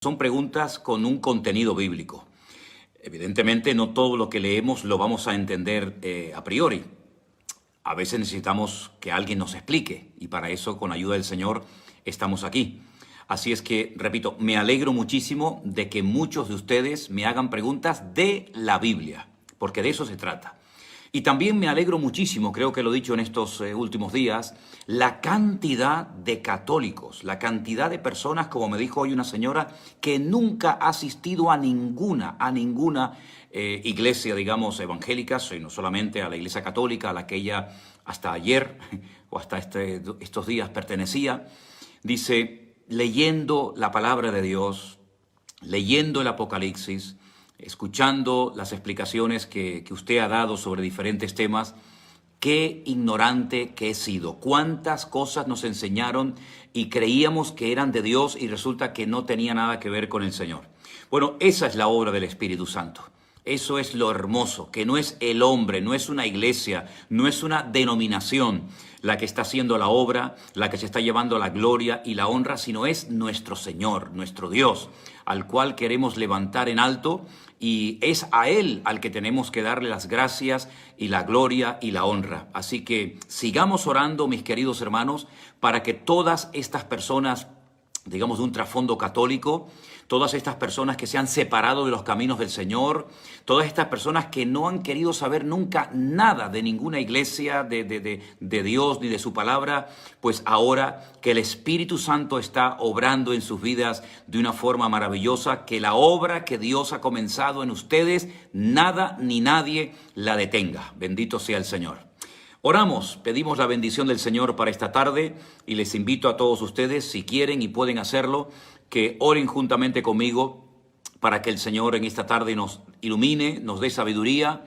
Son preguntas con un contenido bíblico. Evidentemente, no todo lo que leemos lo vamos a entender a priori. A veces necesitamos que alguien nos explique y para eso, con ayuda del Señor, estamos aquí. Así es que, repito, me alegro muchísimo de que muchos de ustedes me hagan preguntas de la Biblia, porque de eso se trata. Y también me alegro muchísimo, creo que lo he dicho en estos últimos días, la cantidad de católicos, la cantidad de personas, como me dijo hoy una señora, que nunca ha asistido a ninguna iglesia, digamos, evangélica, sino solamente a la iglesia católica, a la que ella hasta ayer o hasta estos días pertenecía. Dice, leyendo la palabra de Dios, leyendo el Apocalipsis, escuchando las explicaciones que usted ha dado sobre diferentes temas, qué ignorante que he sido. Cuántas cosas nos enseñaron y creíamos que eran de Dios y resulta que no tenía nada que ver con el Señor. Bueno, esa es la obra del Espíritu Santo. Eso es lo hermoso, que no es el hombre, no es una iglesia, no es una denominación la que está haciendo la obra, la que se está llevando la gloria y la honra, sino es nuestro Señor, nuestro Dios, al cual queremos levantar en alto y es a Él al que tenemos que darle las gracias y la gloria y la honra. Así que sigamos orando, mis queridos hermanos, para que todas estas personas, digamos, de un trasfondo católico, todas estas personas que se han separado de los caminos del Señor, todas estas personas que no han querido saber nunca nada de ninguna iglesia, de Dios ni de su palabra, pues ahora que el Espíritu Santo está obrando en sus vidas de una forma maravillosa, que la obra que Dios ha comenzado en ustedes, nada ni nadie la detenga. Bendito sea el Señor. Oramos, pedimos la bendición del Señor para esta tarde y les invito a todos ustedes, si quieren y pueden hacerlo, que oren juntamente conmigo para que el Señor en esta tarde nos ilumine, nos dé sabiduría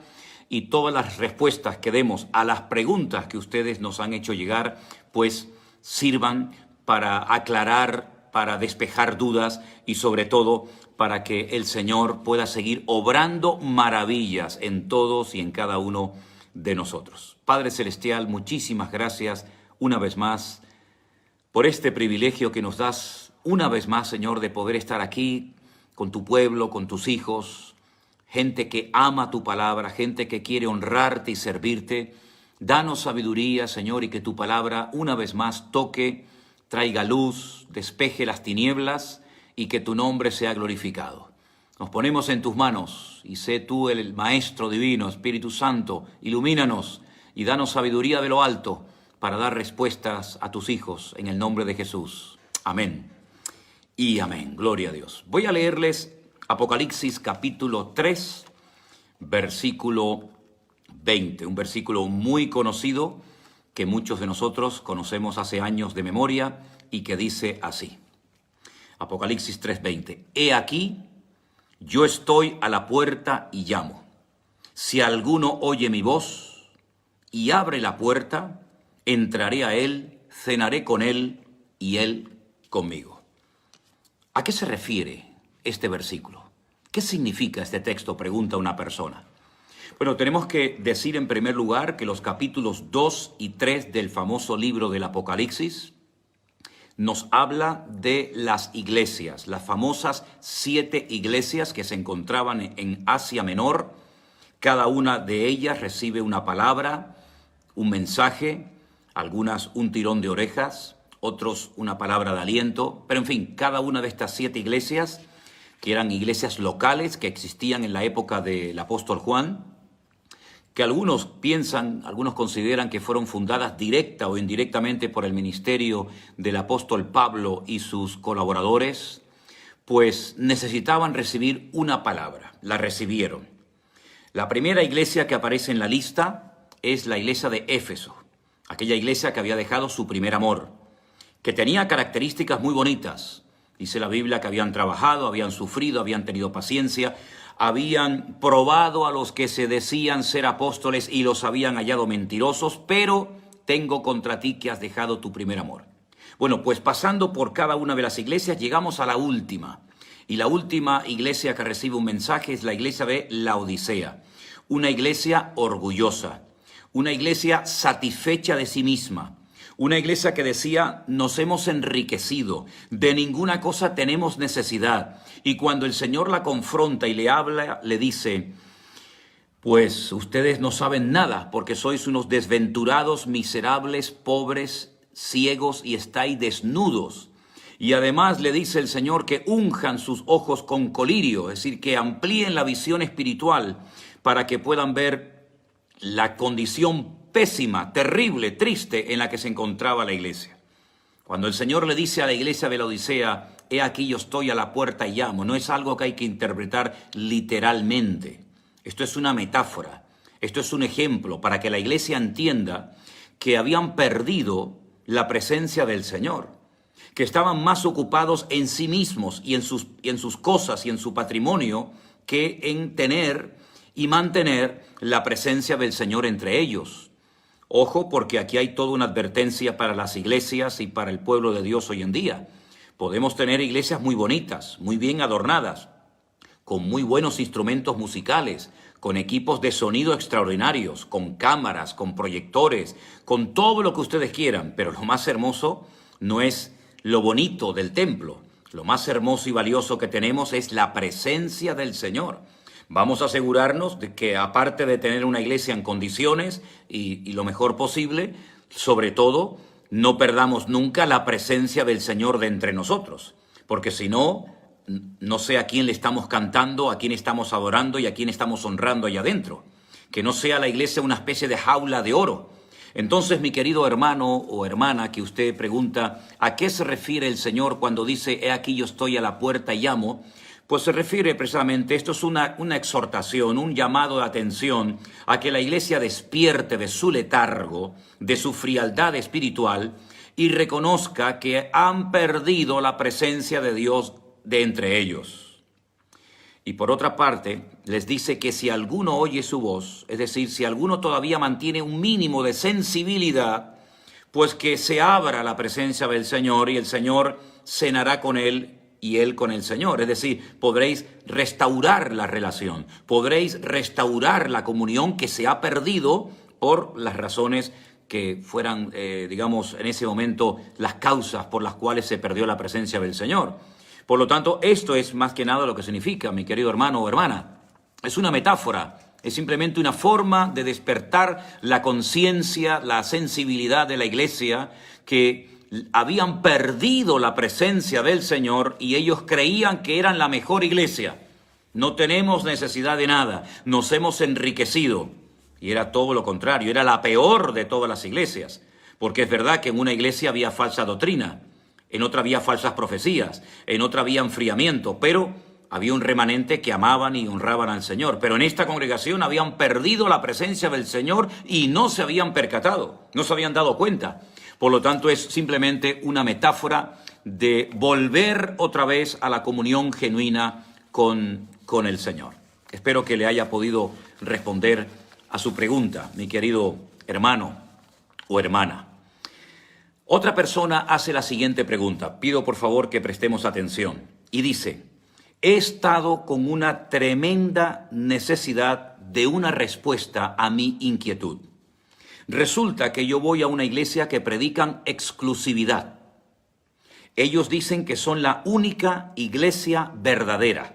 y todas las respuestas que demos a las preguntas que ustedes nos han hecho llegar, pues sirvan para aclarar, para despejar dudas y sobre todo para que el Señor pueda seguir obrando maravillas en todos y en cada uno de nosotros. Padre Celestial, muchísimas gracias una vez más por este privilegio que nos das una vez más, Señor, de poder estar aquí con tu pueblo, con tus hijos, gente que ama tu palabra, gente que quiere honrarte y servirte. Danos sabiduría, Señor, y que tu palabra una vez más toque, traiga luz, despeje las tinieblas y que tu nombre sea glorificado. Nos ponemos en tus manos y sé tú el Maestro Divino, Espíritu Santo, ilumínanos y danos sabiduría de lo alto para dar respuestas a tus hijos en el nombre de Jesús. Amén y amén. Gloria a Dios. Voy a leerles Apocalipsis capítulo 3, versículo 20, un versículo muy conocido que muchos de nosotros conocemos hace años de memoria y que dice así. Apocalipsis 3:20. He aquí, yo estoy a la puerta y llamo. Si alguno oye mi voz y abre la puerta, entraré a él, cenaré con él y él conmigo. ¿A qué se refiere este versículo? ¿Qué significa este texto? Pregunta una persona. Bueno, tenemos que decir en primer lugar que los capítulos 2 y 3 del famoso libro del Apocalipsis nos habla de las iglesias, las famosas 7 iglesias que se encontraban en Asia Menor. Cada una de ellas recibe una palabra, un mensaje, algunas un tirón de orejas, otros una palabra de aliento, pero en fin, cada una de estas 7 iglesias, que eran iglesias locales que existían en la época del apóstol Juan, que algunos piensan, algunos consideran que fueron fundadas directa o indirectamente por el ministerio del apóstol Pablo y sus colaboradores, pues necesitaban recibir una palabra, la recibieron. La primera iglesia que aparece en la lista es la iglesia de Éfeso, aquella iglesia que había dejado su primer amor, que tenía características muy bonitas. Dice la Biblia que habían trabajado, habían sufrido, habían tenido paciencia, habían probado a los que se decían ser apóstoles y los habían hallado mentirosos, pero tengo contra ti que has dejado tu primer amor. Bueno, pues pasando por cada una de las iglesias llegamos a la última. Y la última iglesia que recibe un mensaje es la iglesia de Laodicea. Una iglesia orgullosa, una iglesia satisfecha de sí misma, Una iglesia que decía, nos hemos enriquecido, de ninguna cosa tenemos necesidad. Y cuando el Señor la confronta y le habla, le dice, pues ustedes no saben nada porque sois unos desventurados, miserables, pobres, ciegos y estáis desnudos. Y además le dice el Señor que unjan sus ojos con colirio, es decir, que amplíen la visión espiritual para que puedan ver la condición pésima, terrible, triste en la que se encontraba la iglesia. Cuando el Señor le dice a la iglesia de la Odisea, he aquí yo estoy a la puerta y llamo, no es algo que hay que interpretar literalmente. Esto es una metáfora, esto es un ejemplo para que la iglesia entienda que habían perdido la presencia del Señor, que estaban más ocupados en sí mismos y en sus cosas y en su patrimonio que en tener y mantener la presencia del Señor entre ellos. Ojo, porque aquí hay toda una advertencia para las iglesias y para el pueblo de Dios hoy en día. Podemos tener iglesias muy bonitas, muy bien adornadas, con muy buenos instrumentos musicales, con equipos de sonido extraordinarios, con cámaras, con proyectores, con todo lo que ustedes quieran, pero lo más hermoso no es lo bonito del templo. Lo más hermoso y valioso que tenemos es la presencia del Señor. Vamos a asegurarnos de que, aparte de tener una iglesia en condiciones y lo mejor posible, sobre todo, no perdamos nunca la presencia del Señor de entre nosotros, porque si no, no sé a quién le estamos cantando, a quién estamos adorando y a quién estamos honrando allá adentro. Que no sea la iglesia una especie de jaula de oro. Entonces, mi querido hermano o hermana que usted pregunta, ¿a qué se refiere el Señor cuando dice, he aquí yo estoy a la puerta y llamo? Pues se refiere precisamente, esto es una exhortación, un llamado de atención a que la iglesia despierte de su letargo, de su frialdad espiritual y reconozca que han perdido la presencia de Dios de entre ellos. Y por otra parte, les dice que si alguno oye su voz, es decir, si alguno todavía mantiene un mínimo de sensibilidad, pues que se abra la presencia del Señor y el Señor cenará con él y él con el Señor. Es decir, podréis restaurar la relación, podréis restaurar la comunión que se ha perdido por las razones que fueran, digamos, en ese momento las causas por las cuales se perdió la presencia del Señor. Por lo tanto, esto es más que nada lo que significa, mi querido hermano o hermana. Es una metáfora, es simplemente una forma de despertar la conciencia, la sensibilidad de la iglesia, que habían perdido la presencia del Señor y ellos creían que eran la mejor iglesia. No tenemos necesidad de nada, nos hemos enriquecido. Y era todo lo contrario, era la peor de todas las iglesias. Porque es verdad que en una iglesia había falsa doctrina, en otra había falsas profecías, en otra había enfriamiento, pero había un remanente que amaban y honraban al Señor. Pero en esta congregación habían perdido la presencia del Señor y no se habían percatado, no se habían dado cuenta. Por lo tanto, es simplemente una metáfora de volver otra vez a la comunión genuina con el Señor. Espero que le haya podido responder a su pregunta, mi querido hermano o hermana. Otra persona hace la siguiente pregunta. Pido por favor que prestemos atención. Y dice, he estado con una tremenda necesidad de una respuesta a mi inquietud. Resulta que yo voy a una iglesia que predican exclusividad. Ellos dicen que son la única iglesia verdadera,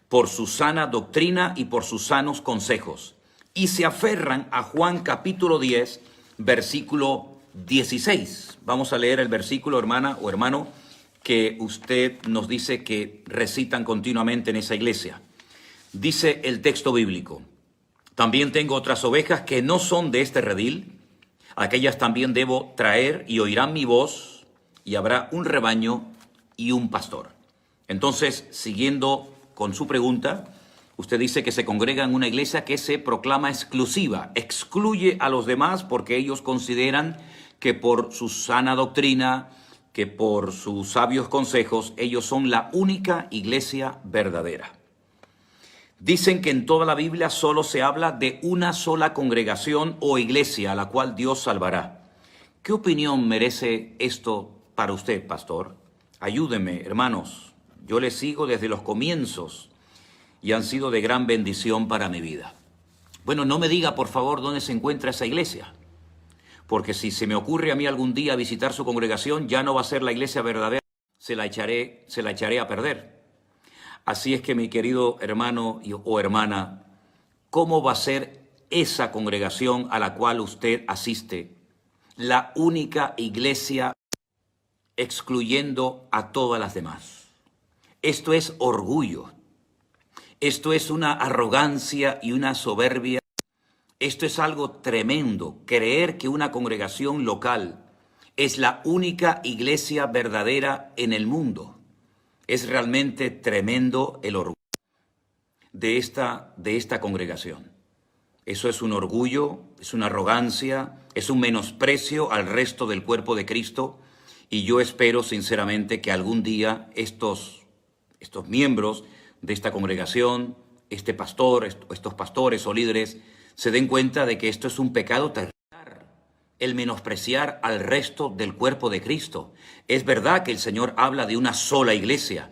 por su sana doctrina y por sus sanos consejos. Y se aferran a Juan capítulo 10, versículo 16. Vamos a leer el versículo, hermana o hermano, que usted nos dice que recitan continuamente en esa iglesia. Dice el texto bíblico, también tengo otras ovejas que no son de este redil, aquellas también debo traer y oirán mi voz y habrá un rebaño y un pastor. Entonces, siguiendo con su pregunta, usted dice que se congrega en una iglesia que se proclama exclusiva, excluye a los demás porque ellos consideran que por su sana doctrina, que por sus sabios consejos, ellos son la única iglesia verdadera. Dicen que en toda la Biblia solo se habla de una sola congregación o iglesia a la cual Dios salvará. ¿Qué opinión merece esto para usted, pastor? Ayúdeme, hermanos. Yo le sigo desde los comienzos y han sido de gran bendición para mi vida. Bueno, no me diga, por favor, dónde se encuentra esa iglesia, porque si se me ocurre a mí algún día visitar su congregación, ya no va a ser la iglesia verdadera, se la echaré a perder. Así es que, mi querido hermano o hermana, ¿cómo va a ser esa congregación a la cual usted asiste? La única iglesia excluyendo a todas las demás. Esto es orgullo. Esto es una arrogancia y una soberbia. Esto es algo tremendo. Creer que una congregación local es la única iglesia verdadera en el mundo. Es realmente tremendo el orgullo de esta congregación. Eso es un orgullo, es una arrogancia, es un menosprecio al resto del cuerpo de Cristo. Y yo espero sinceramente que algún día estos miembros de esta congregación, este pastor, estos pastores o líderes, se den cuenta de que esto es un pecado terrible, el menospreciar al resto del cuerpo de Cristo. Es verdad que el Señor habla de una sola iglesia,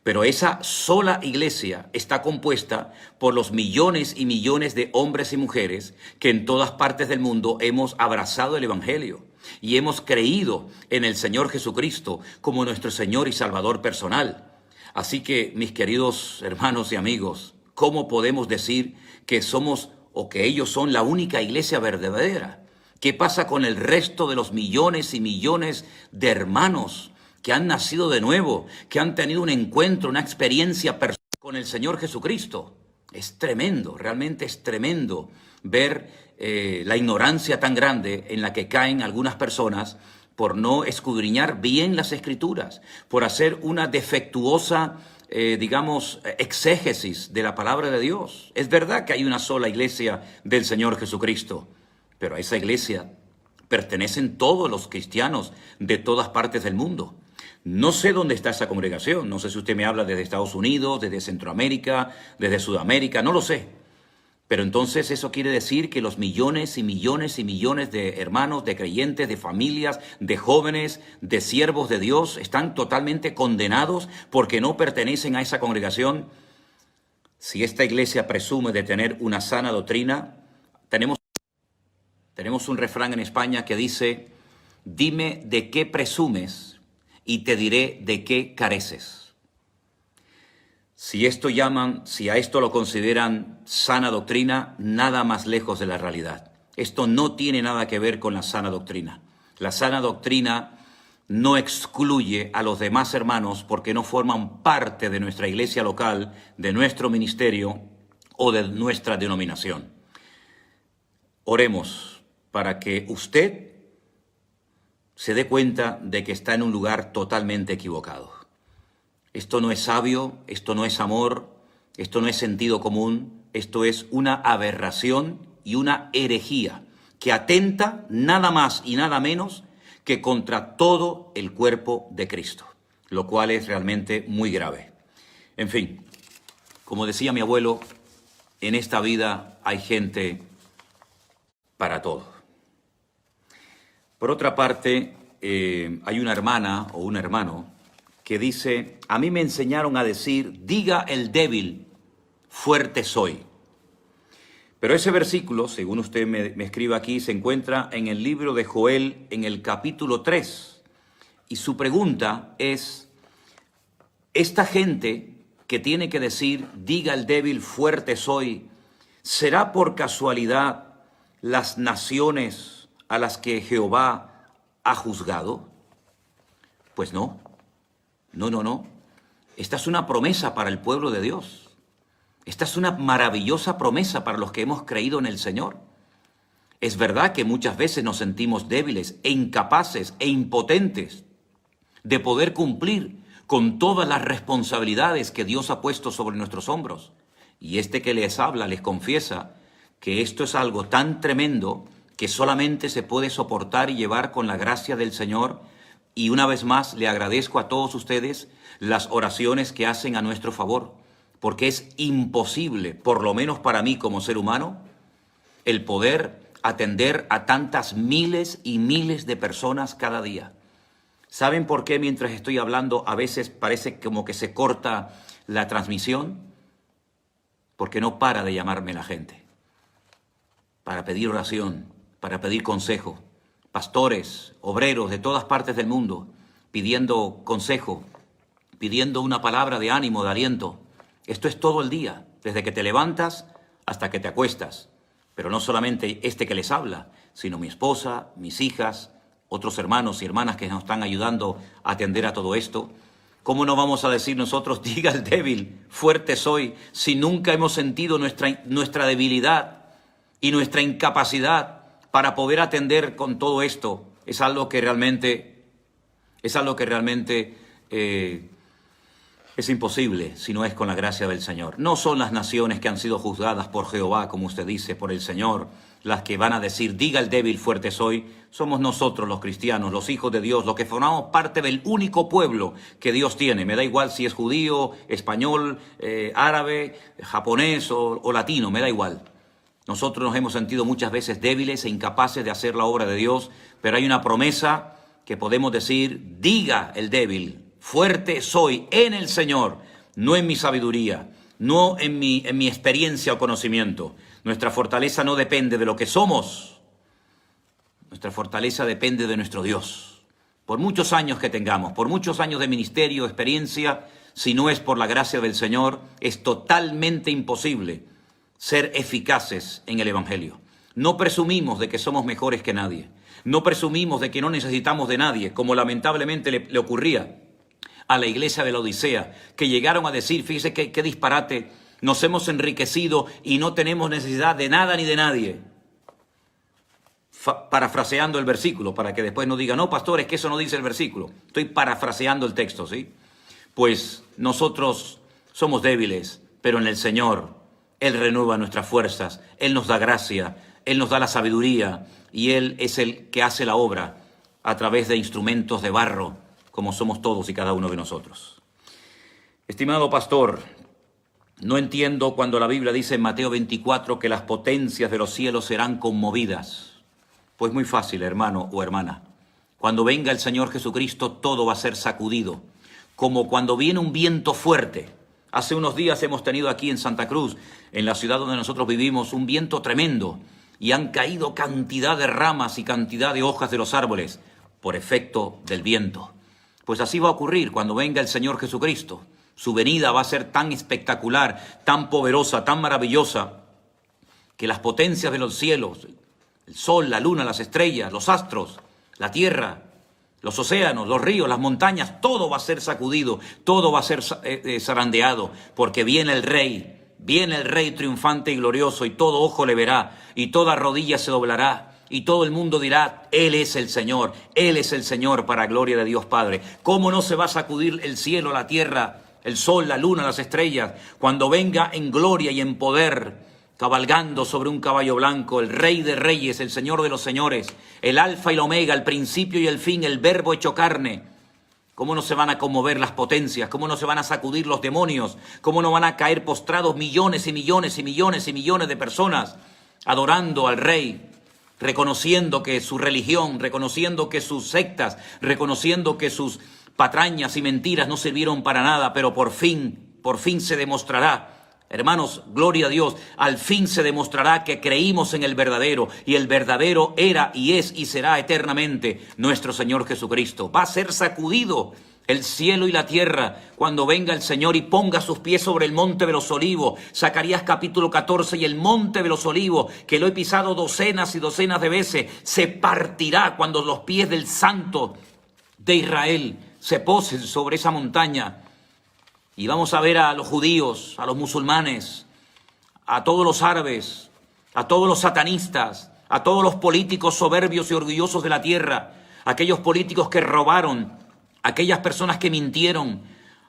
pero esa sola iglesia está compuesta por los millones y millones de hombres y mujeres que en todas partes del mundo hemos abrazado el Evangelio y hemos creído en el Señor Jesucristo como nuestro Señor y Salvador personal. Así que, mis queridos hermanos y amigos, ¿cómo podemos decir que somos o que ellos son la única iglesia verdadera? ¿Qué pasa con el resto de los millones y millones de hermanos que han nacido de nuevo, que han tenido un encuentro, una experiencia personal con el Señor Jesucristo? Es tremendo, realmente es tremendo ver la ignorancia tan grande en la que caen algunas personas por no escudriñar bien las Escrituras, por hacer una defectuosa, exégesis de la palabra de Dios. Es verdad que hay una sola iglesia del Señor Jesucristo, pero a esa iglesia pertenecen todos los cristianos de todas partes del mundo. No sé dónde está esa congregación, no sé si usted me habla desde Estados Unidos, desde Centroamérica, desde Sudamérica, no lo sé. Pero entonces eso quiere decir que los millones y millones y millones de hermanos, de creyentes, de familias, de jóvenes, de siervos de Dios están totalmente condenados porque no pertenecen a esa congregación. Si esta iglesia presume de tener una sana doctrina, tenemos un refrán en España que dice: dime de qué presumes y te diré de qué careces. Si a esto lo consideran sana doctrina, nada más lejos de la realidad. Esto no tiene nada que ver con la sana doctrina. La sana doctrina no excluye a los demás hermanos porque no forman parte de nuestra iglesia local, de nuestro ministerio o de nuestra denominación. Oremos para que usted se dé cuenta de que está en un lugar totalmente equivocado. Esto no es sabio, esto no es amor, esto no es sentido común, esto es una aberración y una herejía que atenta nada más y nada menos que contra todo el cuerpo de Cristo, lo cual es realmente muy grave. En fin, como decía mi abuelo, en esta vida hay gente para todo. Por otra parte, hay una hermana o un hermano que dice: a mí me enseñaron a decir, diga el débil, fuerte soy. Pero ese versículo, según usted me escribe aquí, se encuentra en el libro de Joel, en el capítulo 3. Y su pregunta es: esta gente que tiene que decir, diga el débil, fuerte soy, ¿será por casualidad las naciones a las que Jehová ha juzgado? Pues no. No. Esta es una promesa para el pueblo de Dios. Esta es una maravillosa promesa para los que hemos creído en el Señor. Es verdad que muchas veces nos sentimos débiles e incapaces e impotentes de poder cumplir con todas las responsabilidades que Dios ha puesto sobre nuestros hombros. Y este que les habla les confiesa que esto es algo tan tremendo que solamente se puede soportar y llevar con la gracia del Señor. Y una vez más le agradezco a todos ustedes las oraciones que hacen a nuestro favor, porque es imposible, por lo menos para mí como ser humano, el poder atender a tantas miles y miles de personas cada día. ¿Saben por qué mientras estoy hablando a veces parece como que se corta la transmisión? Porque no para de llamarme la gente para pedir oración, para pedir consejo, pastores, obreros de todas partes del mundo, pidiendo consejo, pidiendo una palabra de ánimo, de aliento. Esto es todo el día, desde que te levantas hasta que te acuestas. Pero no solamente este que les habla, sino mi esposa, mis hijas, otros hermanos y hermanas que nos están ayudando a atender a todo esto. ¿Cómo no vamos a decir nosotros, diga el débil, fuerte soy, si nunca hemos sentido nuestra debilidad y nuestra incapacidad para poder atender con todo esto? Es algo que realmente es imposible si no es con la gracia del Señor. No son las naciones que han sido juzgadas por Jehová, como usted dice, por el Señor, las que van a decir, diga el débil, fuerte soy. Somos nosotros los cristianos, los hijos de Dios, los que formamos parte del único pueblo que Dios tiene. Me da igual si es judío, español, árabe, japonés o latino, me da igual. Nosotros nos hemos sentido muchas veces débiles e incapaces de hacer la obra de Dios, pero hay una promesa que podemos decir, diga el débil, fuerte soy en el Señor, no en mi sabiduría, no en mi experiencia o conocimiento. Nuestra fortaleza no depende de lo que somos, nuestra fortaleza depende de nuestro Dios. Por muchos años que tengamos, por muchos años de ministerio, experiencia, si no es por la gracia del Señor, es totalmente imposible ser eficaces en el Evangelio. No presumimos de que somos mejores que nadie. No presumimos de que no necesitamos de nadie, como lamentablemente le ocurría a la iglesia de la Odisea, que llegaron a decir, fíjese qué disparate, nos hemos enriquecido y no tenemos necesidad de nada ni de nadie. Parafraseando el versículo, para que después no digan, no, pastor, es que eso no dice el versículo. Estoy parafraseando el texto, ¿sí? Pues nosotros somos débiles, pero en el Señor Él renueva nuestras fuerzas, Él nos da gracia, Él nos da la sabiduría y Él es el que hace la obra a través de instrumentos de barro, como somos todos y cada uno de nosotros. Estimado pastor, no entiendo cuando la Biblia dice en Mateo 24 que las potencias de los cielos serán conmovidas. Pues muy fácil, hermano o hermana. Cuando venga el Señor Jesucristo, todo va a ser sacudido, como cuando viene un viento fuerte. Hace unos días hemos tenido aquí en Santa Cruz, en la ciudad donde nosotros vivimos, un viento tremendo y han caído cantidad de ramas y cantidad de hojas de los árboles por efecto del viento. Pues así va a ocurrir cuando venga el Señor Jesucristo. Su venida va a ser tan espectacular, tan poderosa, tan maravillosa, que las potencias de los cielos, el sol, la luna, las estrellas, los astros, la tierra, los océanos, los ríos, las montañas, todo va a ser sacudido, todo va a ser zarandeado, porque viene el Rey triunfante y glorioso, y todo ojo le verá, y toda rodilla se doblará, y todo el mundo dirá, Él es el Señor para gloria de Dios Padre. ¿Cómo no se va a sacudir el cielo, la tierra, el sol, la luna, las estrellas, cuando venga en gloria y en poder, cabalgando sobre un caballo blanco, el Rey de Reyes, el Señor de los Señores, el Alfa y el Omega, el principio y el fin, el Verbo hecho carne? ¿Cómo no se van a conmover las potencias? ¿Cómo no se van a sacudir los demonios? ¿Cómo no van a caer postrados millones y millones y millones y millones de personas adorando al Rey, reconociendo que su religión, reconociendo que sus sectas, reconociendo que sus patrañas y mentiras no sirvieron para nada, pero por fin se demostrará? Hermanos, gloria a Dios, al fin se demostrará que creímos en el verdadero, y el verdadero era y es y será eternamente nuestro Señor Jesucristo. Va a ser sacudido el cielo y la tierra cuando venga el Señor y ponga sus pies sobre el monte de los olivos. Zacarías capítulo 14, y el monte de los olivos, que lo he pisado docenas y docenas de veces, se partirá cuando los pies del Santo de Israel se posen sobre esa montaña. Y vamos a ver a los judíos, a los musulmanes, a todos los árabes, a todos los satanistas, a todos los políticos soberbios y orgullosos de la tierra, aquellos políticos que robaron, aquellas personas que mintieron,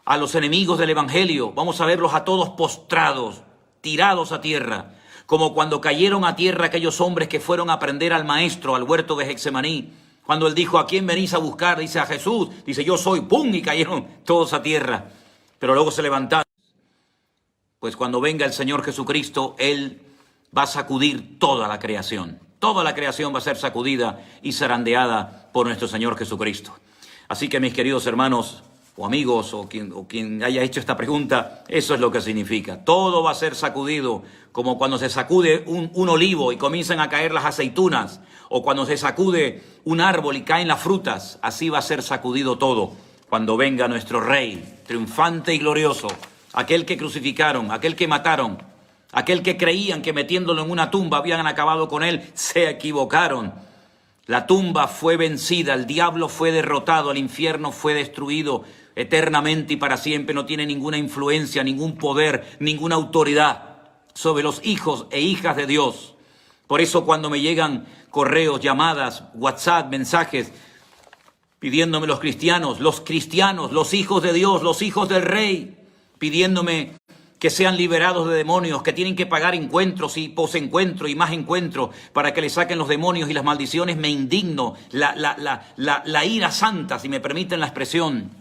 a los enemigos del Evangelio. Vamos a verlos a todos postrados, tirados a tierra, como cuando cayeron a tierra aquellos hombres que fueron a aprender al Maestro, al huerto de Getsemaní. Cuando él dijo, ¿a quién venís a buscar? Dice, a Jesús. Dice, yo soy. ¡Pum! Y cayeron todos a tierra. Pero luego se levantaron. Pues cuando venga el Señor Jesucristo, Él va a sacudir toda la creación. Toda la creación va a ser sacudida y zarandeada por nuestro Señor Jesucristo. Así que, mis queridos hermanos, o amigos, o quien haya hecho esta pregunta, eso es lo que significa. Todo va a ser sacudido, como cuando se sacude un olivo y comienzan a caer las aceitunas, o cuando se sacude un árbol y caen las frutas, así va a ser sacudido todo cuando venga nuestro Rey, triunfante y glorioso, aquel que crucificaron, aquel que mataron, aquel que creían que metiéndolo en una tumba habían acabado con él, se equivocaron. La tumba fue vencida, el diablo fue derrotado, el infierno fue destruido eternamente y para siempre. No tiene ninguna influencia, ningún poder, ninguna autoridad sobre los hijos e hijas de Dios. Por eso cuando me llegan correos, llamadas, WhatsApp, mensajes, pidiéndome los cristianos, los hijos de Dios, los hijos del Rey, pidiéndome que sean liberados de demonios, que tienen que pagar encuentros y posencuentros y más encuentros para que le saquen los demonios y las maldiciones, me indigno. La ira santa, si me permiten la expresión,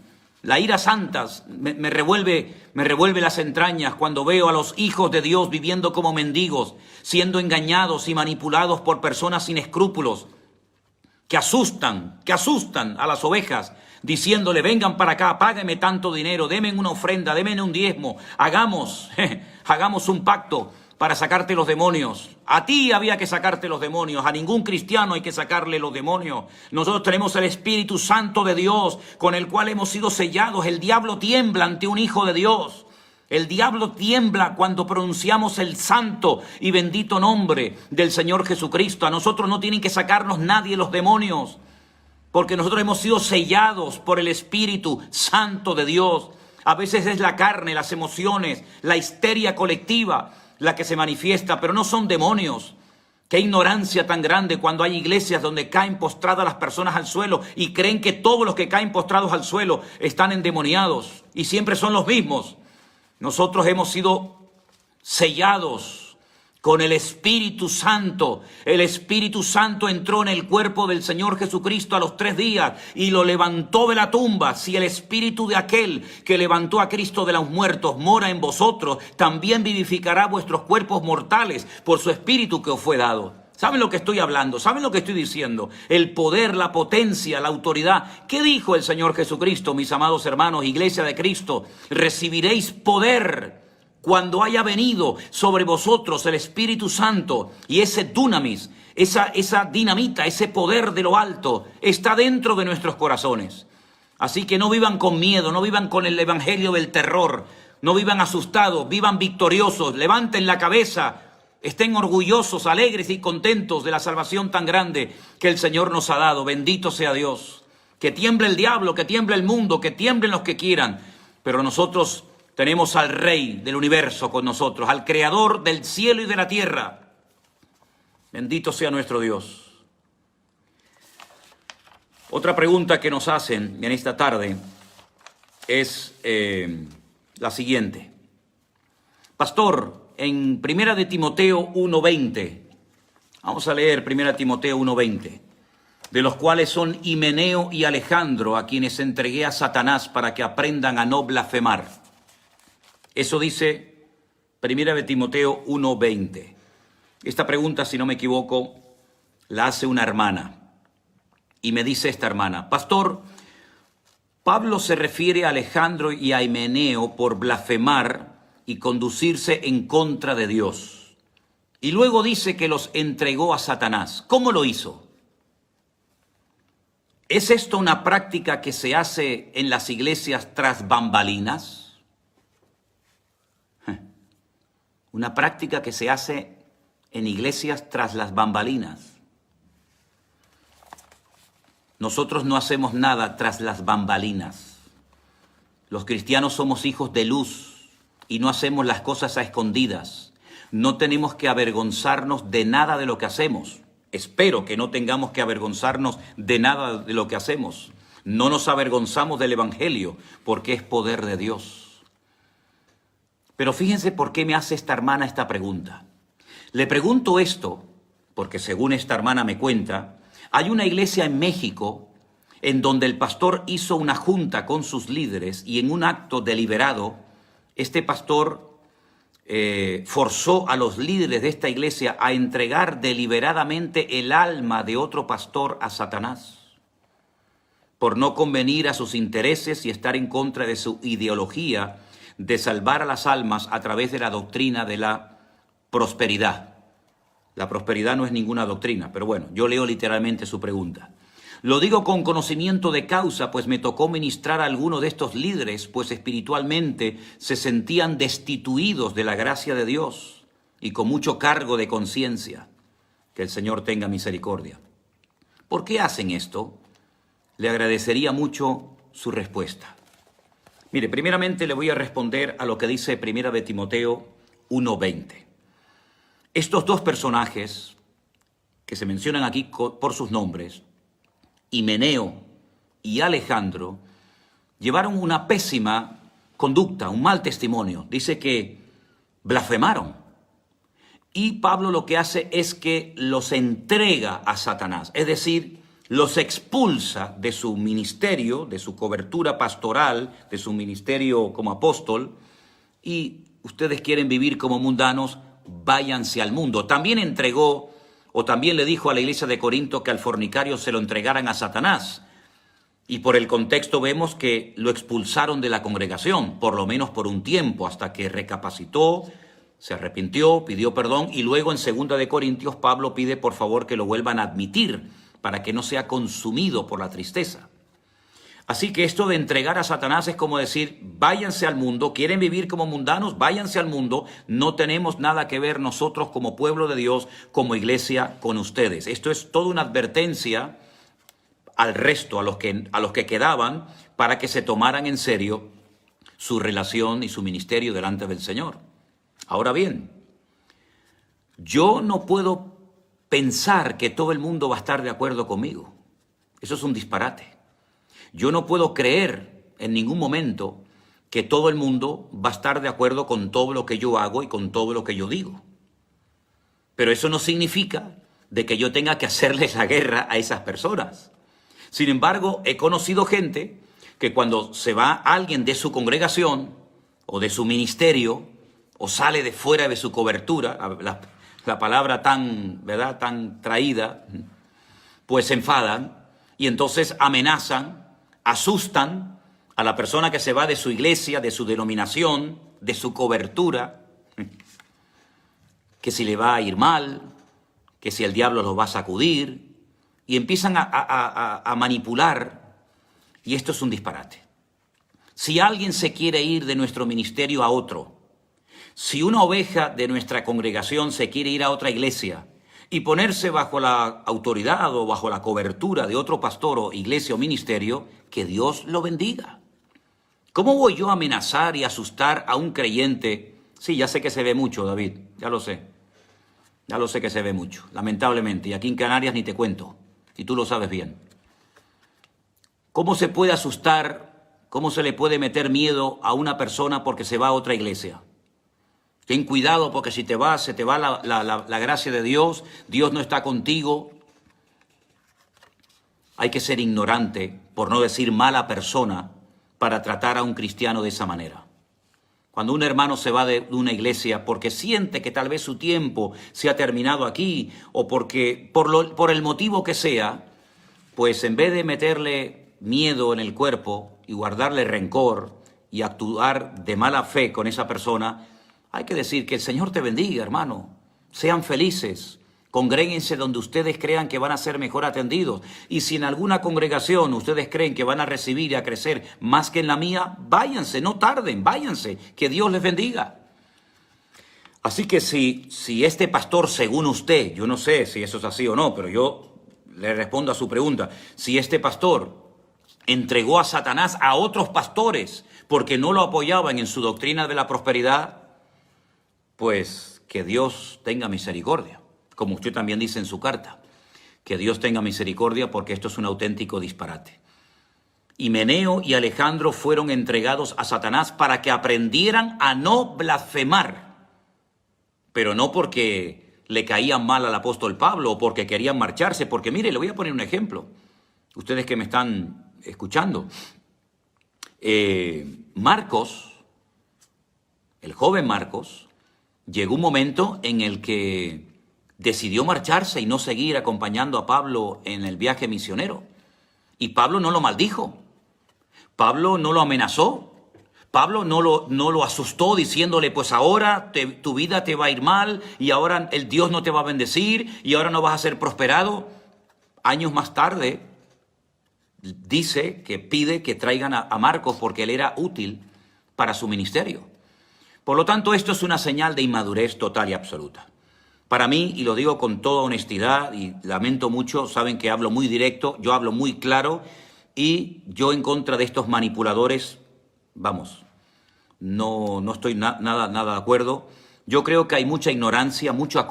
la ira santa me revuelve las entrañas cuando veo a los hijos de Dios viviendo como mendigos, siendo engañados y manipulados por personas sin escrúpulos, que asustan a las ovejas, diciéndole, vengan para acá, páguenme tanto dinero, denme una ofrenda, denme un diezmo, hagamos un pacto para sacarte los demonios. A ti había que sacarte los demonios, a ningún cristiano hay que sacarle los demonios. Nosotros tenemos el Espíritu Santo de Dios, con el cual hemos sido sellados. El diablo tiembla ante un hijo de Dios. El diablo tiembla cuando pronunciamos el santo y bendito nombre del Señor Jesucristo. A nosotros no tienen que sacarnos nadie los demonios, porque nosotros hemos sido sellados por el Espíritu Santo de Dios. A veces es la carne, las emociones, la histeria colectiva la que se manifiesta, pero no son demonios. Qué ignorancia tan grande cuando hay iglesias donde caen postradas las personas al suelo y creen que todos los que caen postrados al suelo están endemoniados y siempre son los mismos. Nosotros hemos sido sellados con el Espíritu Santo. El Espíritu Santo entró en el cuerpo del Señor Jesucristo a los 3 días y lo levantó de la tumba. Si el Espíritu de aquel que levantó a Cristo de los muertos mora en vosotros, también vivificará vuestros cuerpos mortales por su Espíritu que os fue dado. ¿Saben lo que estoy hablando? ¿Saben lo que estoy diciendo? El poder, la potencia, la autoridad. ¿Qué dijo el Señor Jesucristo, mis amados hermanos, Iglesia de Cristo? Recibiréis poder cuando haya venido sobre vosotros el Espíritu Santo, y ese dunamis, esa dinamita, ese poder de lo alto, está dentro de nuestros corazones. Así que no vivan con miedo, no vivan con el evangelio del terror, no vivan asustados, vivan victoriosos, levanten la cabeza, estén orgullosos, alegres y contentos de la salvación tan grande que el Señor nos ha dado. Bendito sea Dios. Que tiemble el diablo, que tiemble el mundo, que tiemblen los que quieran, pero nosotros tenemos al Rey del universo con nosotros, al Creador del cielo y de la tierra. Bendito sea nuestro Dios. Otra pregunta que nos hacen en esta tarde es la siguiente. Pastor, en 1 de Timoteo 1:20, vamos a leer 1 Timoteo 1:20, de los cuales son Himeneo y Alejandro, a quienes entregué a Satanás para que aprendan a no blasfemar. Eso dice 1 de Timoteo 1:20. Esta pregunta, si no me equivoco, la hace una hermana. Y me dice esta hermana, Pastor, Pablo se refiere a Alejandro y a Himeneo por blasfemar y conducirse en contra de Dios. Y luego dice que los entregó a Satanás. ¿Cómo lo hizo? ¿Es esto una práctica que se hace en las iglesias tras bambalinas? Una práctica que se hace en iglesias tras las bambalinas. Nosotros no hacemos nada tras las bambalinas. Los cristianos somos hijos de luz y no hacemos las cosas a escondidas. No tenemos que avergonzarnos de nada de lo que hacemos. Espero que no tengamos que avergonzarnos de nada de lo que hacemos. No nos avergonzamos del Evangelio porque es poder de Dios. Pero fíjense por qué me hace esta hermana esta pregunta. Le pregunto esto porque según esta hermana me cuenta, hay una iglesia en México en donde el pastor hizo una junta con sus líderes y en un acto deliberado, este pastor forzó a los líderes de esta iglesia a entregar deliberadamente el alma de otro pastor a Satanás. por no convenir a sus intereses y estar en contra de su ideología de salvar a las almas a través de la doctrina de la prosperidad. La prosperidad no es ninguna doctrina, pero bueno, yo leo literalmente su pregunta. Lo digo con conocimiento de causa, pues me tocó ministrar a alguno de estos líderes, pues espiritualmente se sentían destituidos de la gracia de Dios y con mucho cargo de conciencia. Que el Señor tenga misericordia. ¿Por qué hacen esto? Le agradecería mucho su respuesta. Mire, primeramente le voy a responder a lo que dice 1 de Timoteo 1:20. Estos dos personajes que se mencionan aquí por sus nombres, Himeneo y Alejandro, llevaron una pésima conducta, un mal testimonio. Dice que blasfemaron. Y Pablo lo que hace es que los entrega a Satanás, es decir, los expulsa de su ministerio, de su cobertura pastoral, de su ministerio como apóstol, y ustedes quieren vivir como mundanos, váyanse al mundo. También entregó, o también le dijo a la iglesia de Corinto que al fornicario se lo entregaran a Satanás. Y por el contexto vemos que lo expulsaron de la congregación, por lo menos por un tiempo, hasta que recapacitó, se arrepintió, pidió perdón, y luego en 2 de Corintios Pablo pide por favor que lo vuelvan a admitir para que no sea consumido por la tristeza. Así que esto de entregar a Satanás es como decir, váyanse al mundo, quieren vivir como mundanos, váyanse al mundo, no tenemos nada que ver nosotros como pueblo de Dios, como iglesia con ustedes. Esto es toda una advertencia al resto, a los que quedaban, para que se tomaran en serio su relación y su ministerio delante del Señor. Ahora bien, yo no puedo pensar que todo el mundo va a estar de acuerdo conmigo. Eso es un disparate. Yo no puedo creer en ningún momento que todo el mundo va a estar de acuerdo con todo lo que yo hago y con todo lo que yo digo. Pero eso no significa de que yo tenga que hacerles la guerra a esas personas. Sin embargo, he conocido gente que cuando se va alguien de su congregación o de su ministerio o sale de fuera de su cobertura, la palabra tan, ¿verdad?, tan traída, pues se enfadan y entonces amenazan, asustan a la persona que se va de su iglesia, de su denominación, de su cobertura, que si le va a ir mal, que si el diablo los va a sacudir, y empiezan a manipular, y esto es un disparate. Si alguien se quiere ir de nuestro ministerio a otro, si una oveja de nuestra congregación se quiere ir a otra iglesia y ponerse bajo la autoridad o bajo la cobertura de otro pastor o iglesia o ministerio, que Dios lo bendiga. ¿Cómo voy yo a amenazar y asustar a un creyente? Sí, ya sé que se ve mucho, David, ya lo sé. Ya lo sé que se ve mucho, lamentablemente, y aquí en Canarias ni te cuento, y tú lo sabes bien. ¿Cómo se puede asustar, cómo se le puede meter miedo a una persona porque se va a otra iglesia? Ten cuidado porque si te vas, se te va la gracia de Dios, Dios no está contigo. Hay que ser ignorante, por no decir mala persona, para tratar a un cristiano de esa manera. Cuando un hermano se va de una iglesia porque siente que tal vez su tiempo se ha terminado aquí o porque por el motivo que sea, pues en vez de meterle miedo en el cuerpo y guardarle rencor y actuar de mala fe con esa persona, hay que decir que el Señor te bendiga, hermano. Sean felices. Congréguense donde ustedes crean que van a ser mejor atendidos. Y si en alguna congregación ustedes creen que van a recibir y a crecer más que en la mía, váyanse, no tarden, váyanse. Que Dios les bendiga. Así que si este pastor, según usted, yo no sé si eso es así o no, pero yo le respondo a su pregunta. Si este pastor entregó a Satanás a otros pastores porque no lo apoyaban en su doctrina de la prosperidad, pues que Dios tenga misericordia, como usted también dice en su carta, que Dios tenga misericordia porque esto es un auténtico disparate. Himeneo y Alejandro fueron entregados a Satanás para que aprendieran a no blasfemar, pero no porque le caían mal al apóstol Pablo o porque querían marcharse, porque mire, le voy a poner un ejemplo, ustedes que me están escuchando. Marcos, el joven Marcos, llegó un momento en el que decidió marcharse y no seguir acompañando a Pablo en el viaje misionero. Y Pablo no lo maldijo. Pablo no lo amenazó. Pablo no lo asustó diciéndole, pues ahora tu vida te va a ir mal y ahora el Dios no te va a bendecir y ahora no vas a ser prosperado. Años más tarde dice que pide que traigan a Marcos porque él era útil para su ministerio. Por lo tanto, esto es una señal de inmadurez total y absoluta. Para mí, y lo digo con toda honestidad y lamento mucho, saben que hablo muy directo, yo hablo muy claro y yo en contra de estos manipuladores, vamos, no estoy nada de acuerdo. Yo creo que hay mucha ignorancia, muchas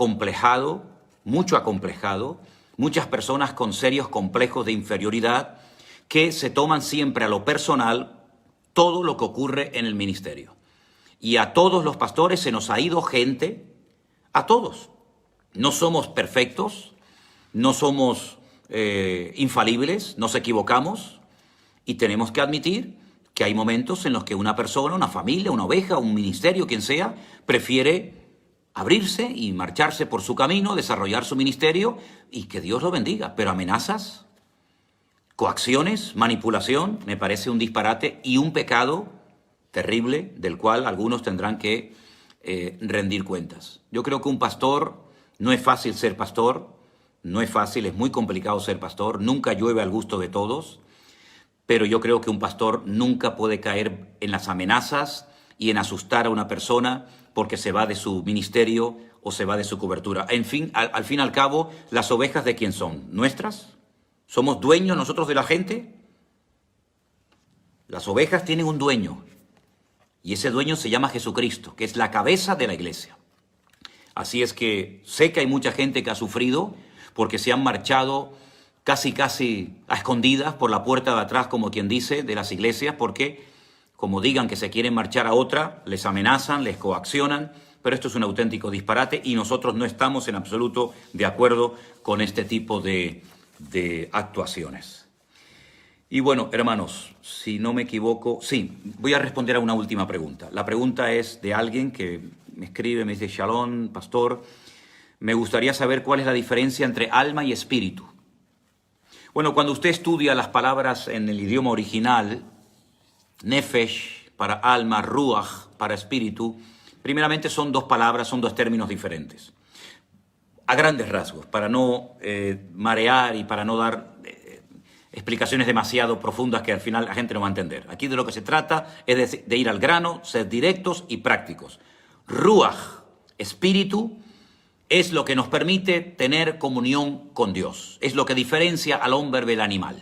personas con serios complejos de inferioridad que se toman siempre a lo personal todo lo que ocurre en el ministerio. Y a todos los pastores se nos ha ido gente, a todos. No somos perfectos, no somos infalibles, nos equivocamos y tenemos que admitir que hay momentos en los que una persona, una familia, una oveja, un ministerio, quien sea, prefiere abrirse y marcharse por su camino, desarrollar su ministerio y que Dios lo bendiga. Pero amenazas, coacciones, manipulación, me parece un disparate y un pecado terrible del cual algunos tendrán que rendir cuentas. Yo creo que un pastor, no es fácil ser pastor, no es fácil, es muy complicado ser pastor, nunca llueve al gusto de todos, pero yo creo que un pastor nunca puede caer en las amenazas y en asustar a una persona porque se va de su ministerio o se va de su cobertura. En fin, al fin y al cabo, ¿las ovejas de quién son? ¿Nuestras? ¿Somos dueños nosotros de la gente? Las ovejas tienen un dueño y ese dueño se llama Jesucristo, que es la cabeza de la iglesia. Así es que sé que hay mucha gente que ha sufrido porque se han marchado casi a escondidas por la puerta de atrás, como quien dice, de las iglesias, porque como digan que se quieren marchar a otra, les amenazan, les coaccionan, pero esto es un auténtico disparate y nosotros no estamos en absoluto de acuerdo con este tipo de actuaciones. Y bueno, hermanos, si no me equivoco, sí, voy a responder a una última pregunta. La pregunta es de alguien que me escribe, me dice, Shalom, pastor, me gustaría saber cuál es la diferencia entre alma y espíritu. Bueno, cuando usted estudia las palabras en el idioma original, nefesh para alma, ruach para espíritu, primeramente son dos palabras, son dos términos diferentes. A grandes rasgos, para no marear y para no dar explicaciones demasiado profundas que al final la gente no va a entender. Aquí de lo que se trata es de ir al grano, ser directos y prácticos. Ruach, espíritu, es lo que nos permite tener comunión con Dios. Es lo que diferencia al hombre del animal.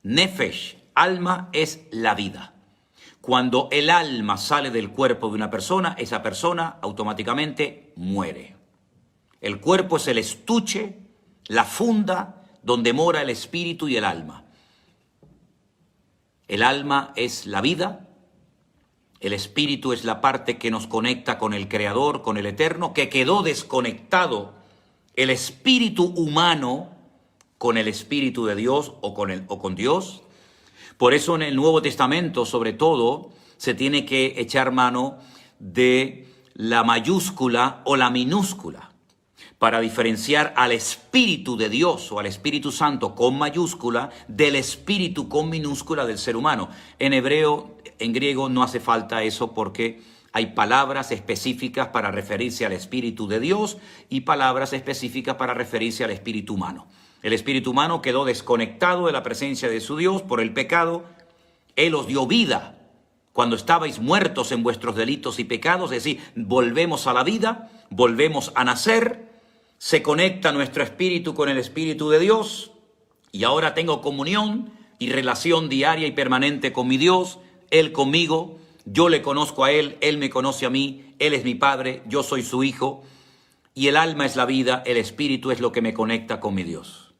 Nefesh, alma, es la vida. Cuando el alma sale del cuerpo de una persona, esa persona automáticamente muere. El cuerpo es el estuche, la funda donde mora el espíritu y el alma. El alma es la vida. El espíritu es la parte que nos conecta con el Creador, con el Eterno, que quedó desconectado el espíritu humano con el espíritu de Dios o con Dios. Por eso en el Nuevo Testamento, sobre todo, se tiene que echar mano de la mayúscula o la minúscula para diferenciar al Espíritu de Dios o al Espíritu Santo con mayúscula del Espíritu con minúscula del ser humano. En hebreo, en griego no hace falta eso porque hay palabras específicas para referirse al Espíritu de Dios y palabras específicas para referirse al Espíritu humano. El Espíritu humano quedó desconectado de la presencia de su Dios por el pecado. Él os dio vida cuando estabais muertos en vuestros delitos y pecados, es decir, volvemos a la vida, volvemos a nacer. Se conecta nuestro espíritu con el Espíritu de Dios y ahora tengo comunión y relación diaria y permanente con mi Dios, Él conmigo, yo le conozco a Él, Él me conoce a mí, Él es mi Padre, yo soy su Hijo y el alma es la vida, el Espíritu es lo que me conecta con mi Dios.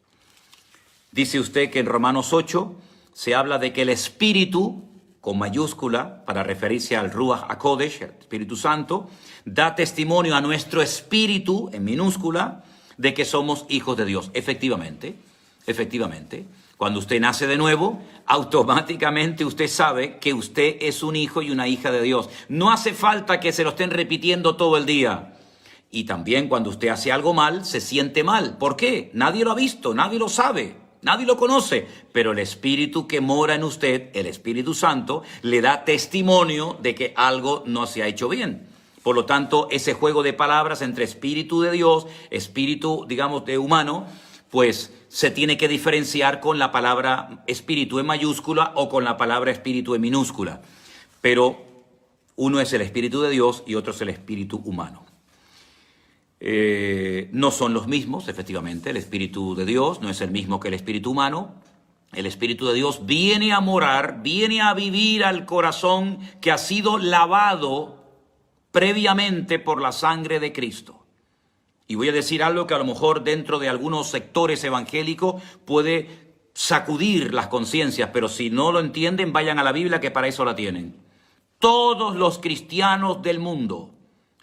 Dice usted que en Romanos 8 se habla de que el Espíritu, con mayúscula, para referirse al Ruach HaKodesh, el Espíritu Santo, da testimonio a nuestro espíritu, en minúscula, de que somos hijos de Dios. Efectivamente, cuando usted nace de nuevo, automáticamente usted sabe que usted es un hijo y una hija de Dios. No hace falta que se lo estén repitiendo todo el día. Y también cuando usted hace algo mal, se siente mal. ¿Por qué? Nadie lo ha visto, nadie lo sabe. Nadie lo conoce, pero el Espíritu que mora en usted, el Espíritu Santo, le da testimonio de que algo no se ha hecho bien. Por lo tanto, ese juego de palabras entre Espíritu de Dios, Espíritu, digamos, de humano, pues se tiene que diferenciar con la palabra Espíritu en mayúscula o con la palabra Espíritu en minúscula. Pero uno es el Espíritu de Dios y otro es el Espíritu humano. No son los mismos, efectivamente. El Espíritu de Dios no es el mismo que el Espíritu humano. El Espíritu de Dios viene a morar, viene a vivir al corazón que ha sido lavado previamente por la sangre de Cristo. Y voy a decir algo que a lo mejor dentro de algunos sectores evangélicos puede sacudir las conciencias, pero si no lo entienden, vayan a la Biblia, que para eso la tienen. Todos los cristianos del mundo,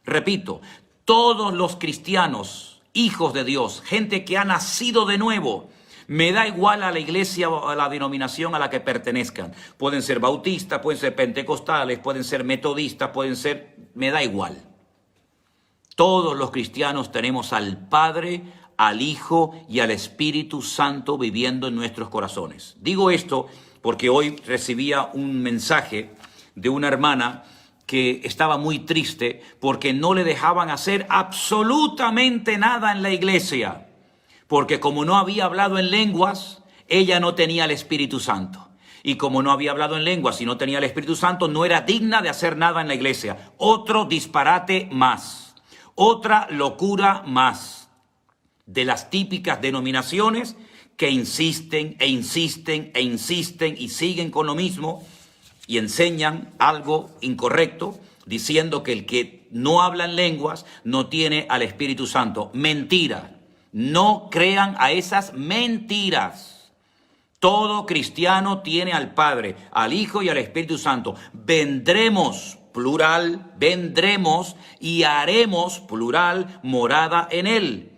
repito, todos los cristianos, hijos de Dios, gente que ha nacido de nuevo, me da igual a la iglesia o a la denominación a la que pertenezcan. Pueden ser bautistas, pueden ser pentecostales, pueden ser metodistas, pueden ser... me da igual. Todos los cristianos tenemos al Padre, al Hijo y al Espíritu Santo viviendo en nuestros corazones. Digo esto porque hoy recibía un mensaje de una hermana que estaba muy triste porque no le dejaban hacer absolutamente nada en la iglesia. Porque como no había hablado en lenguas, ella no tenía el Espíritu Santo. Y como no había hablado en lenguas y no tenía el Espíritu Santo, no era digna de hacer nada en la iglesia. Otro disparate más. Otra locura más. De las típicas denominaciones que insisten e insisten e insisten y siguen con lo mismo y enseñan algo incorrecto, diciendo que el que no habla en lenguas no tiene al Espíritu Santo. Mentira. No crean a esas mentiras. Todo cristiano tiene al Padre, al Hijo y al Espíritu Santo. Vendremos, plural, vendremos y haremos, plural, morada en Él.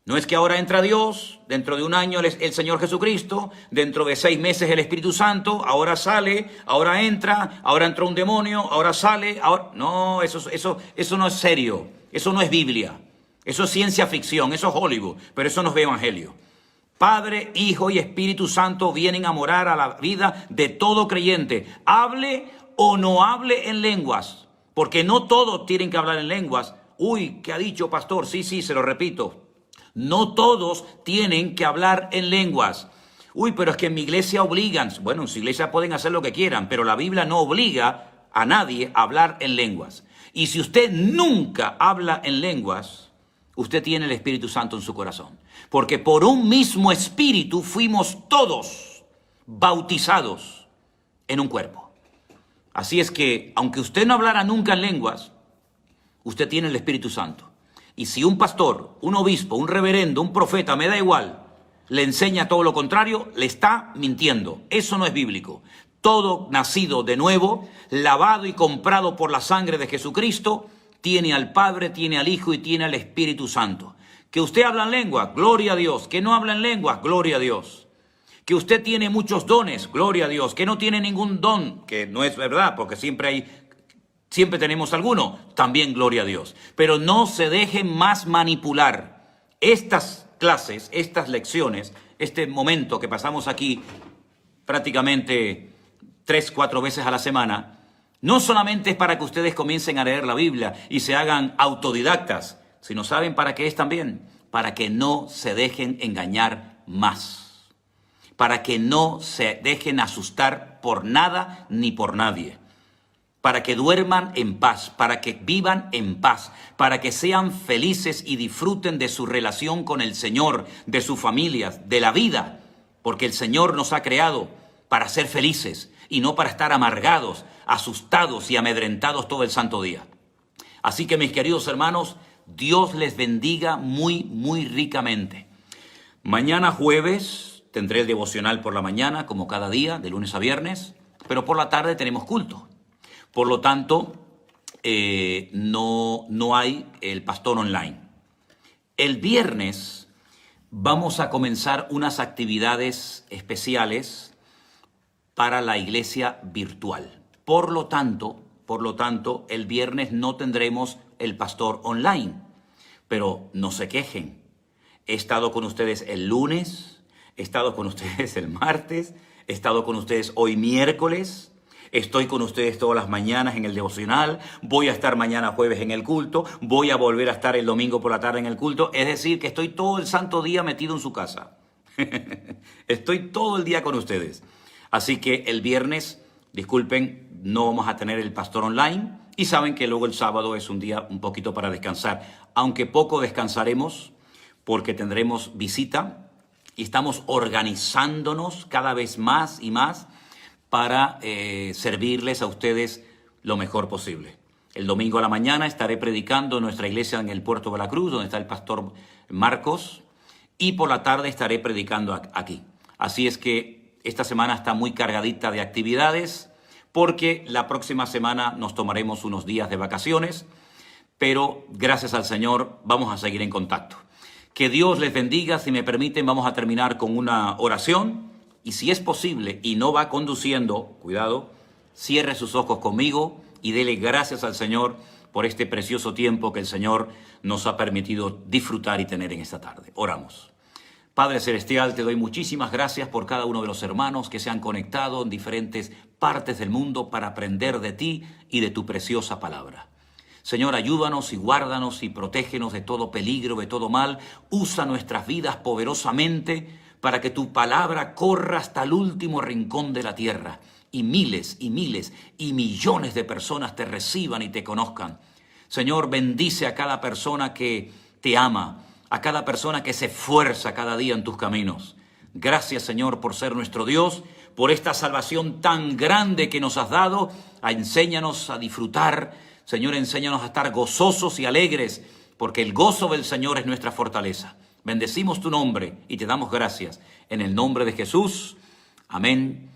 No es que ahora entra Dios, dentro de un año el Señor Jesucristo, dentro de 6 meses el Espíritu Santo, ahora sale, ahora entra, ahora entró un demonio, ahora sale, ahora... No, eso no es serio, eso no es Biblia. Eso es ciencia ficción, eso es Hollywood, pero eso no es evangelio. Padre, Hijo y Espíritu Santo vienen a morar a la vida de todo creyente. Hable o no hable en lenguas, porque no todos tienen que hablar en lenguas. Uy, ¿qué ha dicho, pastor? Sí, se lo repito. No todos tienen que hablar en lenguas. Uy, pero es que en mi iglesia obligan. Bueno, en su iglesia pueden hacer lo que quieran, pero la Biblia no obliga a nadie a hablar en lenguas. Y si usted nunca habla en lenguas, usted tiene el Espíritu Santo en su corazón. Porque por un mismo Espíritu fuimos todos bautizados en un cuerpo. Así es que, aunque usted no hablara nunca en lenguas, usted tiene el Espíritu Santo. Y si un pastor, un obispo, un reverendo, un profeta, me da igual, le enseña todo lo contrario, le está mintiendo. Eso no es bíblico. Todo nacido de nuevo, lavado y comprado por la sangre de Jesucristo, tiene al Padre, tiene al Hijo y tiene al Espíritu Santo. Que usted habla en lengua, gloria a Dios. Que no habla en lengua, gloria a Dios. Que usted tiene muchos dones, gloria a Dios. Que no tiene ningún don, que no es verdad, porque siempre tenemos alguno, también gloria a Dios. Pero no se dejen más manipular. Estas clases, estas lecciones, este momento que pasamos aquí prácticamente 3-4 veces a la semana, no solamente es para que ustedes comiencen a leer la Biblia y se hagan autodidactas, sino ¿saben para qué es también? Para que no se dejen engañar más. Para que no se dejen asustar por nada ni por nadie. Para que duerman en paz, para que vivan en paz, para que sean felices y disfruten de su relación con el Señor, de sus familias, de la vida. Porque el Señor nos ha creado para ser felices y no para estar amargados, asustados y amedrentados todo el santo día. Así que, mis queridos hermanos, Dios les bendiga muy, muy ricamente. Mañana jueves tendré el devocional por la mañana, como cada día, de lunes a viernes, pero por la tarde tenemos culto. Por lo tanto, no hay el pastor online. El viernes vamos a comenzar unas actividades especiales para la iglesia virtual. Por lo tanto, el viernes no tendremos el pastor online. Pero no se quejen. He estado con ustedes el lunes, He estado con ustedes el martes, he estado con ustedes hoy miércoles, estoy con ustedes todas las mañanas en el devocional, voy a estar mañana jueves en el culto, voy a volver a estar el domingo por la tarde en el culto, es decir, que estoy todo el santo día metido en su casa. Estoy todo el día con ustedes. Así que el viernes, disculpen, no vamos a tener el pastor online y saben que luego el sábado es un día un poquito para descansar, aunque poco descansaremos porque tendremos visita y estamos organizándonos cada vez más y más para servirles a ustedes lo mejor posible. El domingo a la mañana estaré predicando en nuestra iglesia en el Puerto de la Cruz, donde está el pastor Marcos, y por la tarde estaré predicando aquí. Así es que esta semana está muy cargadita de actividades, porque la próxima semana nos tomaremos unos días de vacaciones, pero gracias al Señor vamos a seguir en contacto. Que Dios les bendiga. Si me permiten, vamos a terminar con una oración. Y si es posible y no va conduciendo, cuidado, cierre sus ojos conmigo y dele gracias al Señor por este precioso tiempo que el Señor nos ha permitido disfrutar y tener en esta tarde. Oramos. Padre Celestial, te doy muchísimas gracias por cada uno de los hermanos que se han conectado en diferentes partes del mundo para aprender de ti y de tu preciosa palabra. Señor, ayúdanos y guárdanos y protégenos de todo peligro, de todo mal. Usa nuestras vidas poderosamente para que tu palabra corra hasta el último rincón de la tierra y miles y miles y millones de personas te reciban y te conozcan. Señor, bendice a cada persona que te ama, a cada persona que se esfuerza cada día en tus caminos. Gracias, Señor, por ser nuestro Dios, por esta salvación tan grande que nos has dado. Enséñanos a disfrutar, Señor, enséñanos a estar gozosos y alegres, porque el gozo del Señor es nuestra fortaleza. Bendecimos tu nombre y te damos gracias. En el nombre de Jesús. Amén.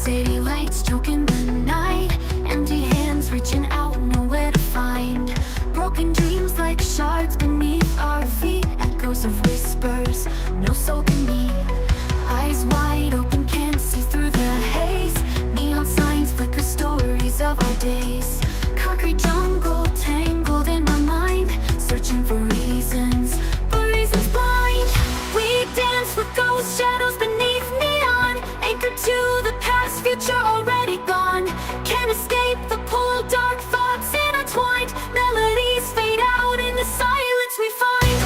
City lights choking the night, empty hands reaching out, nowhere to find. Broken dreams like shards beneath our feet, echoes of whispers, no soul can meet. Eyes wide open, can't see through the haze. Neon signs flicker stories of our days. Concrete jungle tangled in my mind, searching for reasons, but reasons blind. We dance with ghost shadows beneath neon, anchored to the past, future already gone. Can't escape the pull, dark thoughts intertwined. Melodies fade out in the silence we find.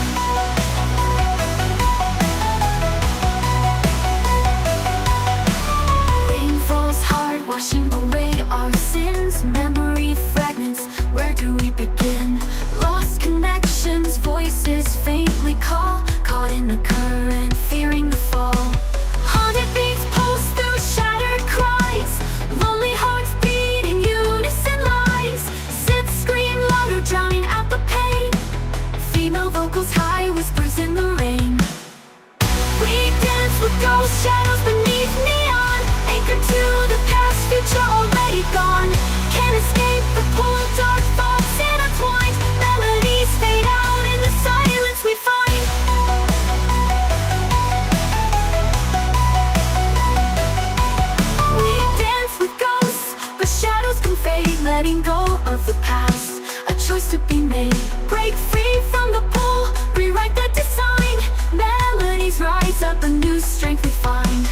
Rain falls hard, washing away our sins. Memory fragments, where do we begin? Lost connections, voices faintly call, caught in the current, fearing the fall. Haunted beats pulse through shattered cries, lonely hearts beat in unison lies. Sit scream louder, drowning out the pain. Female vocals, high whispers in the rain. We dance with ghost shadows beneath neon, anchored to the past, future already gone. Can't escape the pull, dark thoughts intertwined. Melodies fade out in the silence we find. We dance with ghosts, but shadows can fade, letting go of the past. A choice to be made, break free from the pull, rewrite the design. Melodies rise up, a new strength we find.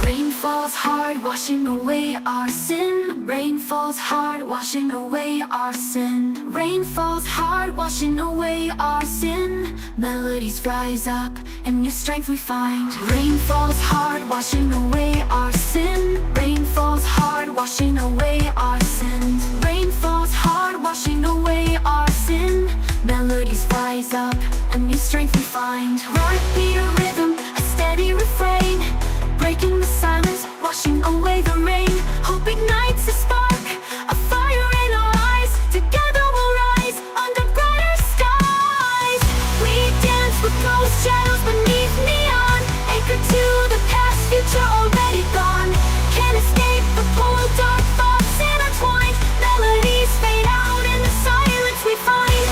Rain falls hard, washing away our sin. Rain falls hard, washing away our sin. Rain falls hard, washing away our sin. Melodies rise up, and new strength we find. Rain falls hard, washing away our sin. Rain falls hard, washing away our sin. Rain falls hard, washing away our sin. Melodies rise up, and new strength we find. Heartbeat, a rhythm, a steady refrain, breaking the silence, washing away the rain. Hope ignites a spark, a fire in our eyes. Together we'll rise under brighter skies. We dance with ghost shadows beneath neon, anchored to the past, future already gone. Can't escape the pull, dark thoughts intertwined. Melodies fade out in the silence we find.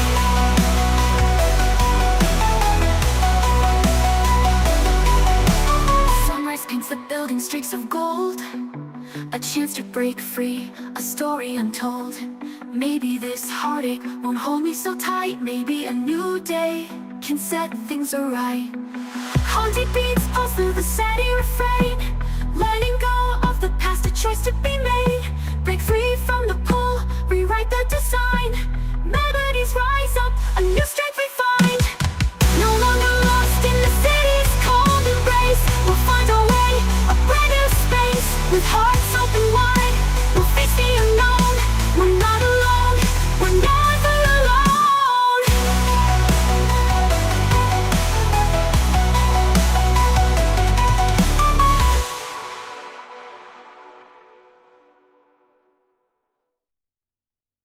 Sunrise paints the building streaks of gold, a chance to break free, a story untold. Maybe this heartache won't hold me so tight. Maybe a new day can set things right. Haunted beats pulse through the steady refrain.